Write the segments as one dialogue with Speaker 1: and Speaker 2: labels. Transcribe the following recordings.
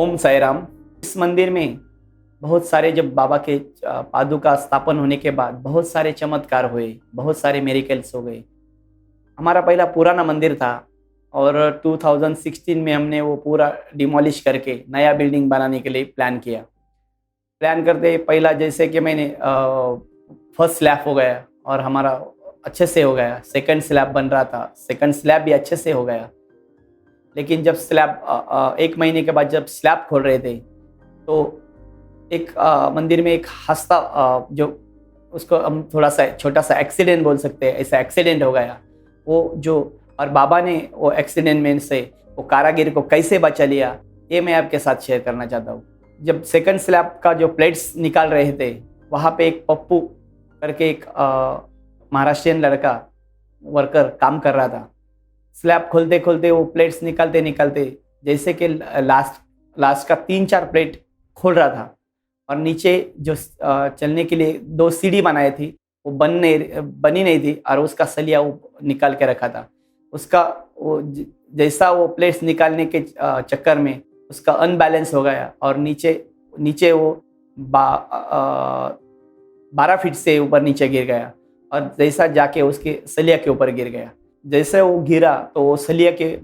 Speaker 1: ओम साई राम। इस मंदिर में बहुत सारे जब बाबा के पादुका स्थापन होने के बाद बहुत सारे चमत्कार हुए, बहुत सारे मिरेकल्स हो गए। हमारा पहला पुराना मंदिर था और 2016 में हमने वो पूरा डिमोलिश करके नया बिल्डिंग बनाने के लिए प्लान किया। प्लान करते पहला जैसे कि मैंने फर्स्ट स्लैब हो गया और हमारा अच्छे से हो गया। सेकंड स्लैब बन रहा था, सेकंड स्लैब भी अच्छे से हो गया। लेकिन जब स्लैब 1 महीने के बाद जब स्लैब खोल रहे थे तो एक मंदिर में एक हस्ता जो उसको हम थोड़ा सा छोटा सा एक्सीडेंट बोल सकते हैं, ऐसा एक्सीडेंट हो गया। वो जो और बाबा ने वो एक्सीडेंट में से वो कारागिर को कैसे बचा लिया, ये मैं आपके साथ शेयर करना चाहता हूँ। जब सेकंड स्लैब का जो प्लेट्स निकाल रहे थे, वहाँ पे एक पप्पू करके एक महाराष्ट्रियन लड़का वर्कर काम कर रहा था। स्लैब खोलते खोलते वो प्लेट्स निकालते निकालते जैसे कि लास्ट का 3-4 प्लेट खोल रहा था और नीचे जो चलने के लिए 2 सीढ़ी बनाई थी वो बनी नहीं थी और उसका सलिया वो निकाल के रखा था। उसका वो जैसा वो प्लेट्स निकालने के चक्कर में उसका अनबैलेंस हो गया और नीचे वो 12 फीट से ऊपर नीचे गिर गया और जैसा जाके उसके सलिया के ऊपर गिर गया। जैसे वो गिरा तो वो सलिया के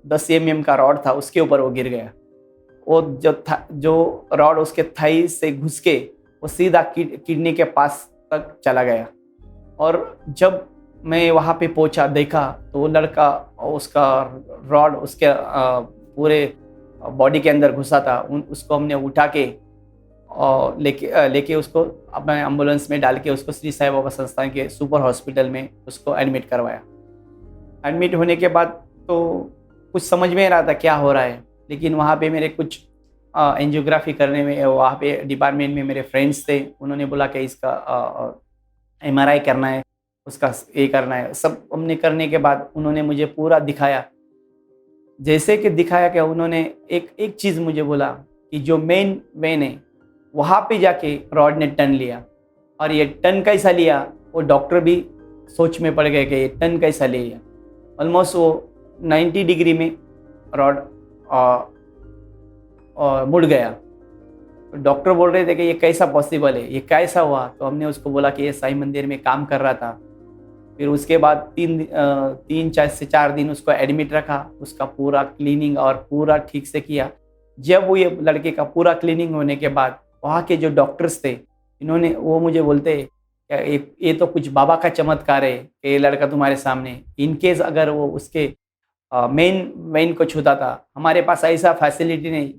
Speaker 1: 10 mm का रॉड था, उसके ऊपर वो गिर गया। वो जो रॉड उसके थाई से घुस के वो सीधा किडनी के पास तक चला गया। और जब मैं वहाँ पे पहुँचा देखा तो वो लड़का उसका रॉड उसके पूरे बॉडी के अंदर घुसा था। उसको हमने उठा के और लेके उसको अपने एम्बुलेंस में डाल के उसको श्री साई बाबा संस्थान के सुपर हॉस्पिटल में उसको एडमिट करवाया। एडमिट होने के बाद तो कुछ समझ में रहा था क्या हो रहा है, लेकिन वहाँ पे मेरे कुछ एंजियोग्राफी करने में वहाँ पे डिपार्टमेंट में मेरे फ्रेंड्स थे। उन्होंने बोला कि इसका MRI करना है, उसका ये करना है। सब हमने करने के बाद उन्होंने मुझे पूरा दिखाया। जैसे कि दिखाया कि उन्होंने एक चीज़ मुझे बोला कि जो मेन वेन है वहाँ पे जाके रॉड ने टर्न लिया। और ये टर्न कैसा लिया वो डॉक्टर भी सोच में पड़ गए कि ये टर्न कैसा लिया। ऑलमोस्ट वो 90 डिग्री में रॉड मुड़ गया। तो डॉक्टर बोल रहे थे कि ये कैसा पॉसिबल है, ये कैसा हुआ। तो हमने उसको बोला कि ये साईं मंदिर में काम कर रहा था। फिर उसके बाद 3-4 दिन उसको एडमिट रखा, उसका पूरा क्लीनिंग और पूरा ठीक से किया। जब वो ये लड़के का पूरा क्लीनिंग होने के बाद वहाँ के जो डॉक्टर्स थे वो मुझे बोलते ये तो कुछ बाबा का चमत्कार है, ये लड़का तुम्हारे सामने। इनकेस अगर वो उसके मेन को छूता था, हमारे पास ऐसा फैसिलिटी नहीं।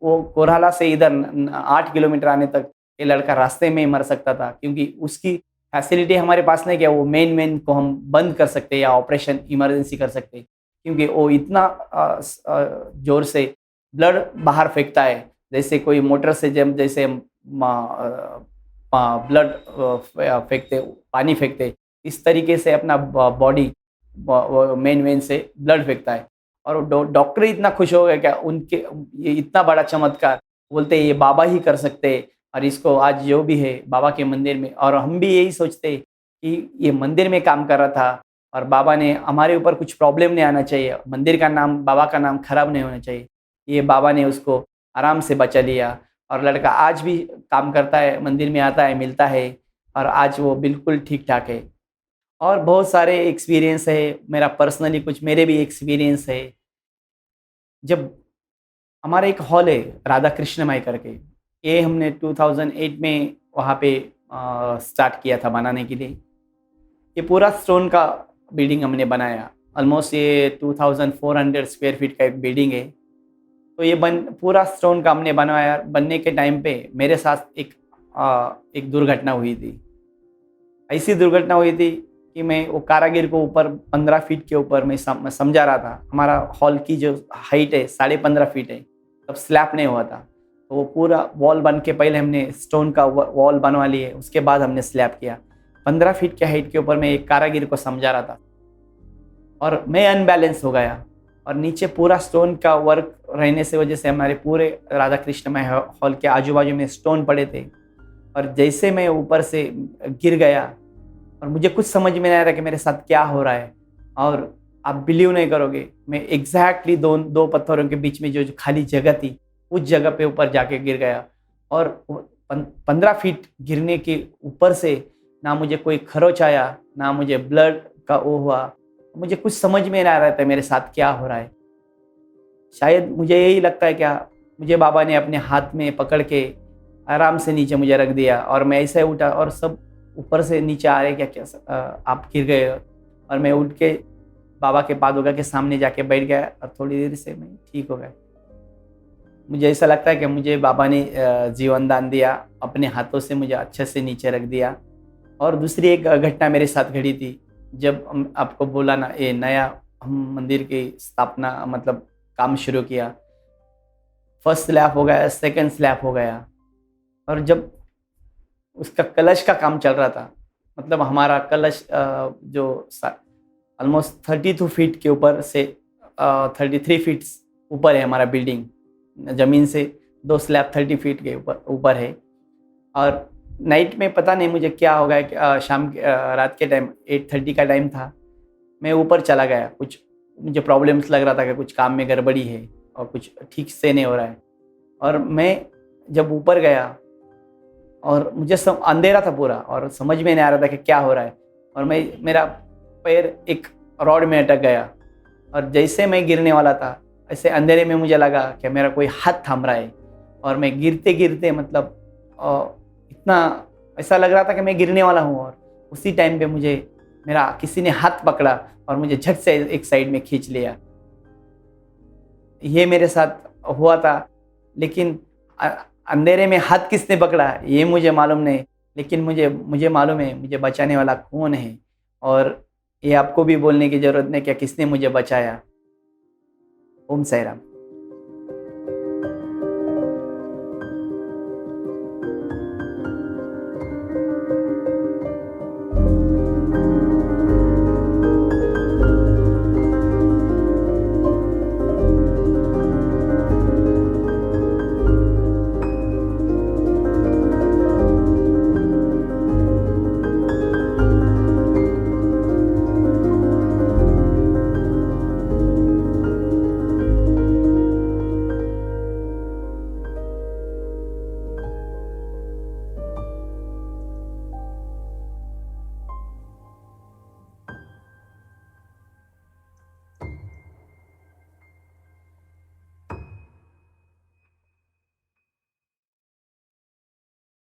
Speaker 1: वो कोरहाला से इधर 8 किलोमीटर आने तक ये लड़का रास्ते में ही मर सकता था, क्योंकि उसकी फैसिलिटी हमारे पास नहीं। क्या वो मेन को हम बंद कर सकते या ऑपरेशन इमरजेंसी कर सकते, क्योंकि वो इतना जोर से ब्लड बाहर फेंकता है जैसे कोई मोटर से जैसे ब्लड फेंकते, पानी फेंकते, इस तरीके से अपना बॉडी मेन वेन से ब्लड फेंकता है। और डॉक्टर इतना खुश हो गए क्या उनके ये इतना बड़ा चमत्कार, बोलते ये बाबा ही कर सकते हैं। और इसको आज जो भी है बाबा के मंदिर में, और हम भी यही सोचते कि ये मंदिर में काम कर रहा था और बाबा ने हमारे ऊपर कुछ प्रॉब्लम नहीं आना चाहिए, मंदिर का नाम बाबा का नाम खराब नहीं होना चाहिए। ये बाबा ने उसको आराम से बचा लिया और लड़का आज भी काम करता है, मंदिर में आता है, मिलता है और आज वो बिल्कुल ठीक ठाक है। और बहुत सारे एक्सपीरियंस है मेरा, पर्सनली कुछ मेरे भी एक्सपीरियंस है। जब हमारा एक हॉल है राधा कृष्णमय करके, ये हमने 2008 में वहाँ पे स्टार्ट किया था बनाने के लिए। ये पूरा स्टोन का बिल्डिंग हमने बनाया। ऑलमोस्ट ये 2400 स्क्वायर फीट का एक बिल्डिंग है। तो ये पूरा स्टोन का हमने बनवाया। बनने के टाइम पे मेरे साथ एक दुर्घटना हुई थी। ऐसी दुर्घटना हुई थी कि मैं वो कारागिर को ऊपर 15 फीट के ऊपर मैं समझा रहा था। हमारा हॉल की जो हाइट है 15.5 फीट है, तब स्लैब नहीं हुआ था। तो वो पूरा वॉल बन के पहले हमने स्टोन का वॉल बनवा लिए, उसके बाद हमने स्लैब किया। 15 फीट के हाइट के ऊपर मैं एक कारागिर को समझा रहा था और मैं अनबैलेंस हो गया। और नीचे पूरा स्टोन का वर्क रहने से वजह से हमारे पूरे राधा कृष्णमय हॉल के आजू बाजू में स्टोन पड़े थे। और जैसे मैं ऊपर से गिर गया और मुझे कुछ समझ में नहीं आ रहा कि मेरे साथ क्या हो रहा है। और आप बिलीव नहीं करोगे, मैं एग्जैक्टली दो पत्थरों के बीच में जो खाली जगह थी उस जगह पे ऊपर जाके गिर गया। और 15 फीट गिरने के ऊपर से ना मुझे कोई खरोच आया, ना मुझे ब्लड का वो हुआ। मुझे कुछ समझ में नहीं आ रहा था मेरे साथ क्या हो रहा है। शायद मुझे यही लगता है क्या, मुझे बाबा ने अपने हाथ में पकड़ के आराम से नीचे मुझे रख दिया और मैं ऐसे उठा और सब ऊपर से नीचे आ रहे, क्या क्या आप गिर गए। और मैं उठ के बाबा के पादुका के सामने जाके बैठ गया और थोड़ी देर से मैं ठीक हो गया। मुझे ऐसा लगता है कि मुझे बाबा ने जीवन दान दिया, अपने हाथों से मुझे अच्छे से नीचे रख दिया। और दूसरी एक घटना मेरे साथ घटी थी, जब आपको बोला ना, ये नया हम मंदिर की स्थापना मतलब काम शुरू किया। फर्स्ट स्लैब हो गया, सेकंड स्लैब हो गया, और जब उसका कलश का काम चल रहा था, मतलब हमारा कलश जो ऑलमोस्ट 32 फीट के ऊपर से 33 फीट ऊपर है हमारा बिल्डिंग, ज़मीन से 2 स्लैब 30 फीट के ऊपर है। और नाइट में पता नहीं मुझे क्या हो गया कि रात के टाइम 8:30 का टाइम था, मैं ऊपर चला गया। कुछ मुझे प्रॉब्लम्स लग रहा था कि कुछ काम में गड़बड़ी है और कुछ ठीक से नहीं हो रहा है। और मैं जब ऊपर गया और मुझे अंधेरा था पूरा और समझ में नहीं आ रहा था कि क्या हो रहा है, और मेरा पैर एक रॉड में अटक गया। और जैसे मैं गिरने वाला था, ऐसे अंधेरे में मुझे लगा कि मेरा कोई हाथ थाम रहा है, और मैं गिरते गिरते मतलब इतना ऐसा लग रहा था कि मैं गिरने वाला हूँ। और उसी टाइम पे मुझे मेरा किसी ने हाथ पकड़ा और मुझे झट से एक साइड में खींच लिया। ये मेरे साथ हुआ था, लेकिन अंधेरे में हाथ किसने पकड़ा ये मुझे मालूम नहीं, लेकिन मुझे मालूम है मुझे बचाने वाला कौन है। और ये आपको भी बोलने की ज़रूरत नहीं कि किसने मुझे बचाया। ओम साईं राम।